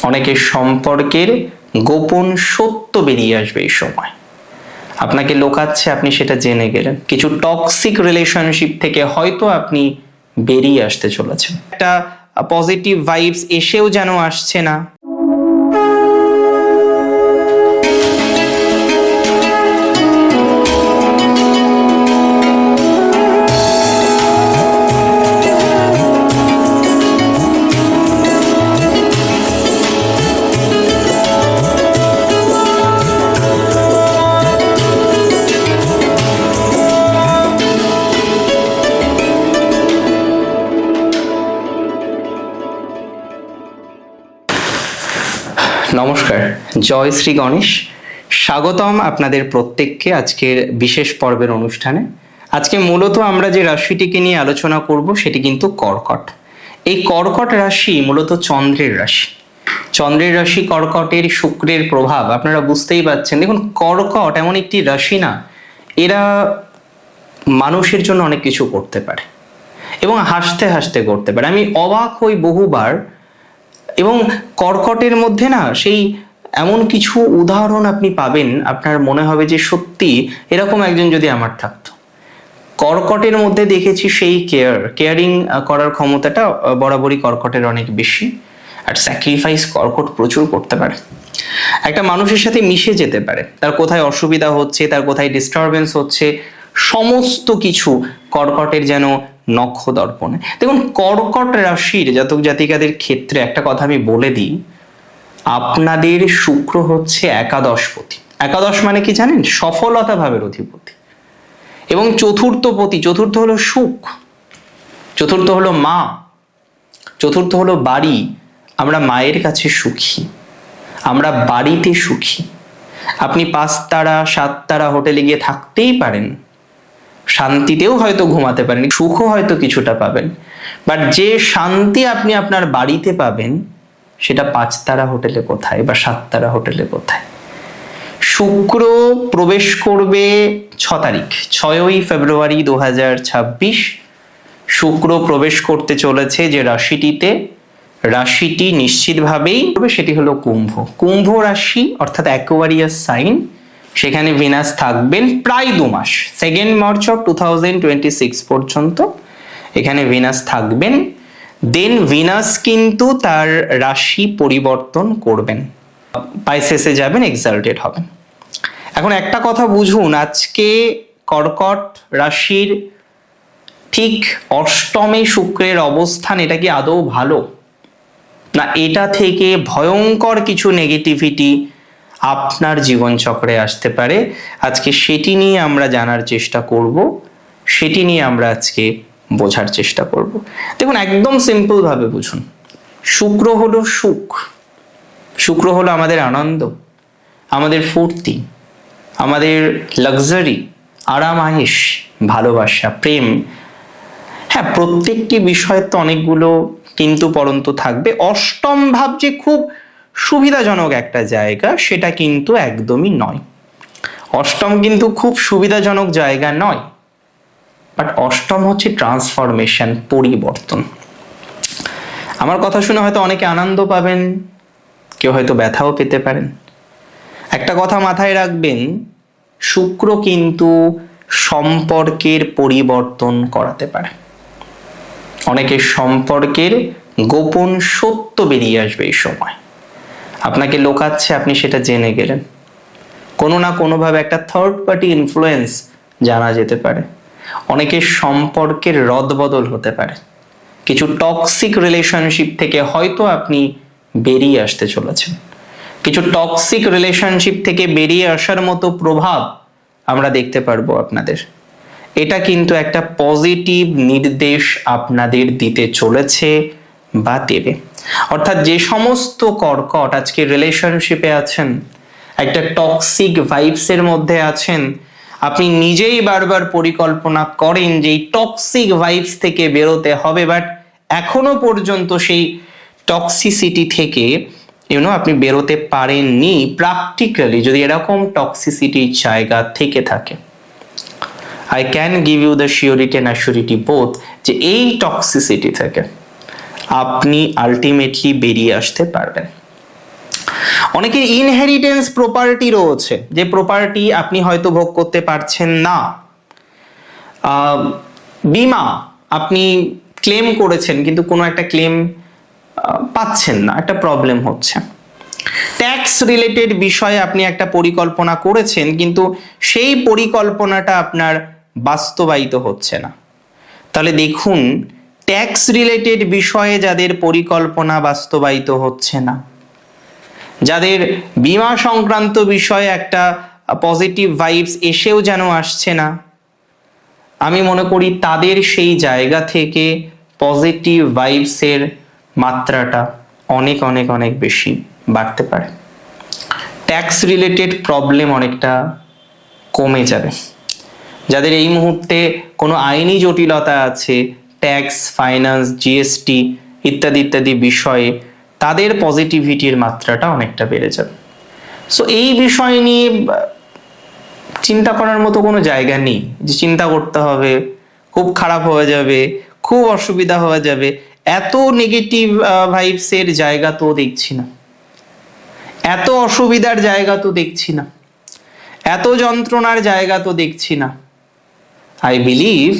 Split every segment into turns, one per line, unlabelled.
অনেকের সম্পর্কের গোপন সত্য বেরিয়ে আসবে এই সময়। আপনাকে লোকাচ্ছে, আপনি সেটা জেনে গেলেন। কিছু টক্সিক রিলেশনশিপ থেকে হয়তো আপনি বেরিয়ে আসতে চলেছেন। একটা পজিটিভ ভাইবস এসেও যেন আসছে না। নমস্কার, জয় শ্রী গণেশ। স্বাগতম আপনাদের প্রত্যেককে আজকের বিশেষ পর্বের অনুষ্ঠানে। আজকে মূলত আমরা যে রাশিটিকে নিয়ে আলোচনা করব সেটি কিন্তু কর্কট। এই কর্কট রাশি মূলত চন্দ্রের রাশি। চন্দ্রের রাশি কর্কটের শুক্রের প্রভাব আপনারা বুঝতেই পাচ্ছেন। দেখুন, কর্কট এমন একটি রাশি না, এরা মানুষের জন্য অনেক কিছু করতে পারে এবং হাসতে হাসতে করতে পারে। আমি অবাক হই বহুবার। এবং কর্কটের মধ্যে না সেই এমন কিছু উদাহরণ আপনি পাবেন, আপনার মনে হবে যে সত্যি এরকম একজন যদি আমার থাকতো। কর্কটের মধ্যে দেখেছি সেই কেয়ারিং করার ক্ষমতাটা বরাবরই কর্কটের অনেক বেশি। আর স্যাক্রিফাইস কর্কট প্রচুর করতে পারে। একটা মানুষের সাথে মিশে যেতে পারে, তার কোথায় অসুবিধা হচ্ছে, তার কোথায় ডিস্টারবেন্স হচ্ছে, সমস্ত কিছু কর্কটের যেন নক্ষ দর্পণে। দেখুন, কর্কট রাশির জাতক জাতিকাদের ক্ষেত্রে একটা কথা আমি বলে দিই, আপনাদের শুক্র হচ্ছে একাদশপতি। একাদশ মানে কি জানেন? সফলতা ভাবের অধিপতি। এবং চতুর্থপতি, চতুর্থ হলো সুখ, চতুর্থ হলো মা, চতুর্থ হলো বাড়ি। আমরা মায়ের কাছে সুখী, আমরা বাড়িতে সুখী। আপনি 5 তারা 7 তারা হোটেলে গিয়ে থাকতেই পারেন, শান্তিতেও হয়তো ঘুমাতে পারেন, সুখও হয়তো কিছুটা পাবেন, বাট যে শান্তি আপনি আপনার বাড়িতে পাবেন সেটা 5 তারা হোটেলে কোথায় বা 7 তারা হোটেলে কোথায়? শুক্র প্রবেশ করবে 6 তারিখ, 6ই ফেব্রুয়ারি 2026। শুক্র প্রবেশ করতে চলেছে যে রাশিটিতে, রাশিটি নিশ্চিতভাবেই সেটি হলো কুম্ভ। কুম্ভ রাশি অর্থাৎ অ্যাকোয়ারিয়াস সাইন। সেখানে ভিনাস থাকবেন প্রায় 2 মাস, 2 মার্চ 2026 পর্যন্ত এখানে ভিনাস থাকবেন। দেন ভিনাস কিন্তু তার রাশি পরিবর্তন করবেন, পাইসেসে যাবেন, এক্সাল্টেড হবেন। এখন একটা কথা বুঝুন, আজকে কর্কট রাশির ঠিক অষ্টমে শুক্রের অবস্থান, এটা কি আদৌ ভালো না? এটা থেকে ভয়ঙ্কর কিছু নেগেটিভিটি আপনার জীবনচক্রে আসতে পারে। আজকে সেটি নিয়ে আমরা জানার চেষ্টা করব, সেটি নিয়ে আমরা আজকে বোঝার চেষ্টা করব। দেখুন, একদম সিম্পল ভাবে বুঝুন, শুক্র হলো সুখ, শুক্র হলো আমাদের আনন্দ, আমাদের ফুর্তি, আমাদের লাক্সারি, আরাম আয়েশ, ভালোবাসা, প্রেম। হ্যাঁ, প্রত্যেকটি বিষয়ের তো অনেকগুলো কিন্তু পরন্তু থাকবে। অষ্টম ভাব যে খুব সুবিধাজনক একটা জায়গা সেটা কিন্তু একদমই নয়। অষ্টম কিন্তু খুব সুবিধাজনক জায়গা নয়, বাট অষ্টম হচ্ছে ট্রান্সফরমেশন, পরিবর্তন। আমার কথা শুনে হয়তো অনেকে আনন্দ পাবেন, কেউ হয়তো ব্যথাও পেতে পারেন। একটা কথা মাথায় রাখবেন, শুক্র কিন্তু সম্পর্কের পরিবর্তন করাতে পারে। অনেকের সম্পর্কের গোপন সত্য বেরিয়ে আসবে এই সময়। আপনাকে লোকাচ্ছে, আপনি সেটা জেনে গেলেন। কোনো না কোনোভাবে একটা থার্ড পার্টি ইনফ্লুয়েন্স জানা যেতে পারে। অনেকের সম্পর্কের রদবদল হতে পারে। কিছু টক্সিক রিলেশনশিপ থেকে হয়তো আপনি বেরিয়ে আসতে চলেছেন। কিছু টক্সিক রিলেশনশিপ থেকে বেরিয়ে আসার মতো প্রভাব আমরা দেখতে পারবো আপনাদের। এটা কিন্তু একটা পজিটিভ নির্দেশ আপনাদের দিতে চলেছে বা দেবে। অর্থাৎ যে সমস্ত কর্কট আজকে রিলেশনশিপে আছেন, একটা টক্সিক ভাইবসের মধ্যে আছেন, আপনি নিজেই বারবার পরিকল্পনা করেন যে এই টক্সিক ভাইবস থেকে বেরোতে হবে, বাট এখনো পর্যন্ত সেই টক্সিসিটি থেকে আপনি বেরোতে পারেননি প্র্যাকটিক্যালি। যদি এরকম টক্সিসিটির জায়গা থেকে থাকে, I can give you the surety and assurity both যে এই টক্সিসিটি থেকে আপনি আলটিমেটলি বেরিয়ে আসতে পারবেন। অনেকের ইনহেরিটেন্স প্রপার্টি রয়েছে, যে প্রপার্টি আপনি হয়তো ভোগ করতে পারছেন না। বীমা আপনি ক্লেম করেছেন কিন্তু কোনো একটা ক্লেম পাচ্ছেন না, একটা প্রবলেম হচ্ছে। ট্যাক্স রিলেটেড বিষয়ে আপনি একটা পরিকল্পনা করেছেন কিন্তু সেই পরিকল্পনাটা আপনার বাস্তবায়িত হচ্ছে না। তাহলে দেখুন, ট্যাক্স রিলেটেড বিষয়ে যাদের পরিকল্পনা বাস্তবায়িত হচ্ছে না, যাদের বীমা সংক্রান্ত বিষয়ে একটা পজিটিভ ভাইবস এসেও যেন আসছে না, আমি মনে করি তাদের সেই জায়গা থেকে পজিটিভ ভাইবসের মাত্রাটা অনেক অনেক অনেক বেশি বাড়তে পারে। ট্যাক্স রিলেটেড প্রবলেম অনেকটা কমে যাবে। যাদের এই মুহূর্তে কোনো আইনি জটিলতা আছে, ট্যাক্স, ফাইন্যান্স, জিএসটি ইত্যাদি ইত্যাদি বিষয়ে, তাদের পজিটিভিটির মাত্রাটা অনেকটা বেড়ে যাবে। সো এই বিষয় নিয়ে চিন্তা করার মতো কোনো জায়গা নেই যে চিন্তা করতে হবে খুব খারাপ হয়ে যাবে, খুব অসুবিধা হয়ে যাবে। এত নেগেটিভ ভাইবসের জায়গা তো দেখছি না, এত অসুবিধার জায়গা তো দেখছি না, এত যন্ত্রণার জায়গা তো দেখছি না। আই বিলিভ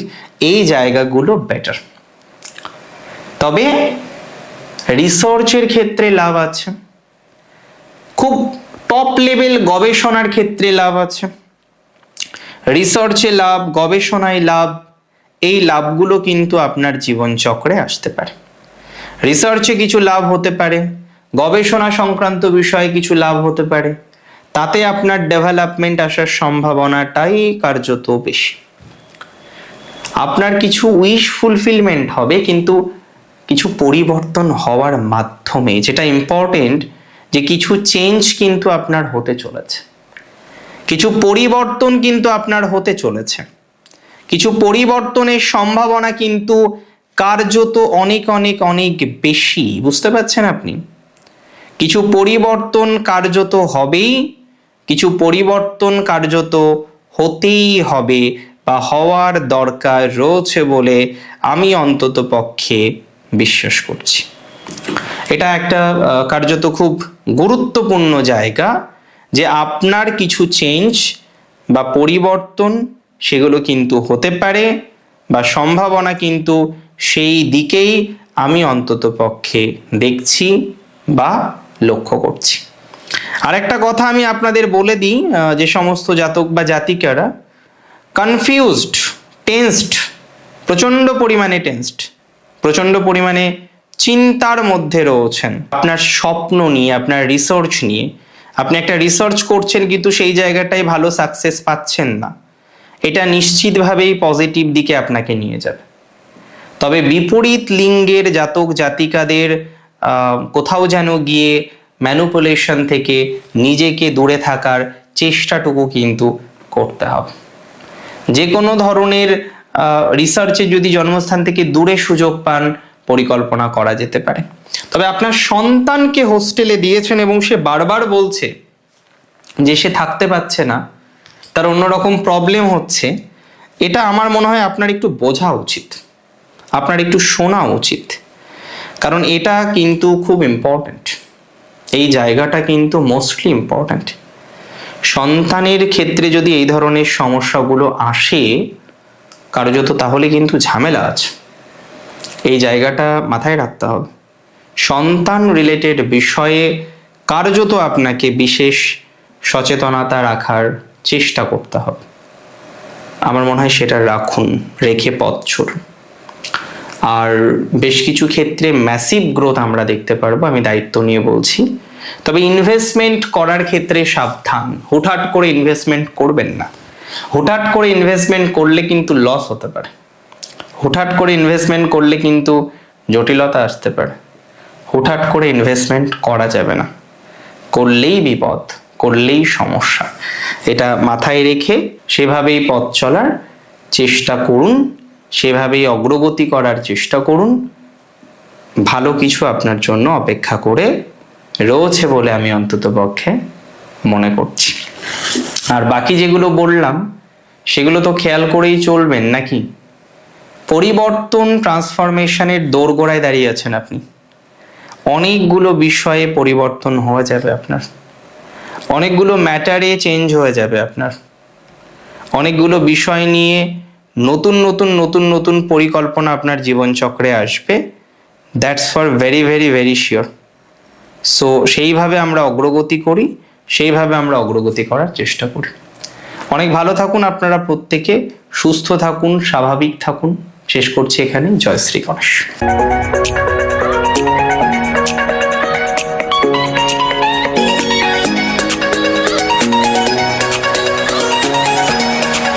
এই জায়গাগুলো বেটার। তবে রিসার্চের ক্ষেত্রে লাভ আছে, খুব টপ লেভেল গবেষণার ক্ষেত্রে লাভ আছে। রিসার্চে লাভ, গবেষণায় লাভ, এই লাভগুলো কিন্তু আপনার জীবনচক্রে আসতে পারে। রিসার্চে কিছু লাভ হতে পারে, গবেষণা সংক্রান্ত বিষয়ে কিছু লাভ হতে পারে, তাতে আপনার ডেভেলপমেন্ট আসার সম্ভাবনাটাই কার্যত বেশি। আপনার কিছু উইশ ফুলফিলমেন্ট হবে, কিন্তু কিছু পরিবর্তন হওয়ার মাধ্যমে, যেটা ইম্পর্টেন্ট, যে কিছু চেঞ্জ কিন্তু আপনার হতে চলেছে, কিছু পরিবর্তন কিন্তু আপনার হতে চলেছে, কিছু পরিবর্তনের সম্ভাবনা কিন্তু কার্যত অনেক অনেক অনেক বেশি। বুঝতে পারছেন আপনি? কিছু পরিবর্তন কার্যত হবেই, কিছু পরিবর্তন কার্যত হতেই হবে বা হওয়ার দরকার রয়েছে বলে আমি অন্তত পক্ষে বিশ্বাস করছি। এটা একটা কার্যত খুব গুরুত্বপূর্ণ জায়গা, যে আপনার কিছু চেঞ্জ বা পরিবর্তন সেগুলো কিন্তু হতে পারে, বা সম্ভাবনা কিন্তু সেই দিকেই আমি অন্তত পক্ষে দেখছি বা লক্ষ্য করছি। আর একটা কথা আমি আপনাদের বলে দিই, যে সমস্ত জাতক বা জাতিকারা কনফিউজড, টেন্সড, প্রচণ্ড পরিমাণে টেন্সড, প্রচণ্ড পরিমাণে চিন্তার মধ্যে রয়েছেন আপনার স্বপ্ন নিয়ে, আপনার রিসার্চ নিয়ে, আপনি একটা রিসার্চ করছেন কিন্তু সেই জায়গাটায় ভালো সাকসেস পাচ্ছেন না, এটা নিশ্চিতভাবেই পজিটিভ দিকে আপনাকে নিয়ে যাবে। তবে বিপরীত লিঙ্গের জাতক জাতিকাদের কোথাও যেন গিয়ে ম্যানুপুলেশন থেকে নিজেকে দূরে থাকার চেষ্টাটুকু কিন্তু করতে হবে। যে কোনো ধরনের রিসার্চে যদি জন্মস্থান থেকে দূরে সুযোগ পান, পরিকল্পনা করা যেতে পারে। তবে আপনার সন্তানকে হোস্টেলে দিয়েছেন এবং সে বারবার বলছে যে সে থাকতে পারছে না, তার অন্যরকম প্রবলেম হচ্ছে, এটা আমার মনে হয় আপনার একটু বোঝা উচিত, আপনার একটু শোনা উচিত, কারণ এটা কিন্তু খুব ইম্পর্ট্যান্ট। এই জায়গাটা কিন্তু মোস্টলি ইম্পর্ট্যান্ট। সন্তানের ক্ষেত্রে যদি এই ধরনের সমস্যাগুলো আসে কার্যত, তাহলে কিন্তু ঝামেলা আছে। এই জায়গাটা মাথায় রাখতে হবে। সন্তান রিলেটেড বিষয়ে কার্যত আপনাকে বিশেষ সচেতনতা রাখার চেষ্টা করতে হবে। আমার মনে হয় সেটা রাখুন, রেখে পথ চলুন। আর বেশ কিছু ক্ষেত্রে ম্যাসিভ গ্রোথ আমরা দেখতে পারবো, আমি দায়িত্ব নিয়ে বলছি। তবে ইনভেস্টমেন্ট করার ক্ষেত্রে সাবধান, হুটহাট করে ইনভেস্টমেন্ট করবেন না। হুটহাট করে ইনভেস্টমেন্ট করলে কিন্তু লস হতে পারে, হুটহাট করে ইনভেস্টমেন্ট করলে কিন্তু জটিলতা আসতে পারে। হুটহাট করে ইনভেস্টমেন্ট করা যাবে না, করলেই বিপদ, করলেই সমস্যা। এটা মাথায় রেখে সেভাবেই পথ চলার চেষ্টা করুন, সেভাবেই অগ্রগতি করার চেষ্টা করুন। ভালো কিছু আপনার জন্য অপেক্ষা করে রয়েছে বলে আমি অন্তত পক্ষে মনে করছি। আর বাকি যেগুলো বললাম সেগুলো তো খেয়াল করেই চলবেন নাকি? পরিবর্তন, ট্রান্সফরমেশনের দোরগোড়ায় দাঁড়িয়ে আছেন আপনি। অনেকগুলো বিষয়ে পরিবর্তন হয়ে যাবে আপনার। অনেকগুলো ম্যাটারে চেঞ্জ হয়ে যাবে আপনার, অনেকগুলো বিষয় নিয়ে নতুন নতুন নতুন নতুন পরিকল্পনা আপনার জীবনচক্রে আসবে। That's for very very very sure. So সেইভাবে আমরা অগ্রগতি করি, সেইভাবে আমরা অগ্রগতি করার চেষ্টা করি। অনেক ভালো থাকুন আপনারা প্রত্যেকে, সুস্থ থাকুন, স্বাভাবিক থাকুন। শেষ করছি এখানে। জয় শ্রী গণেশ।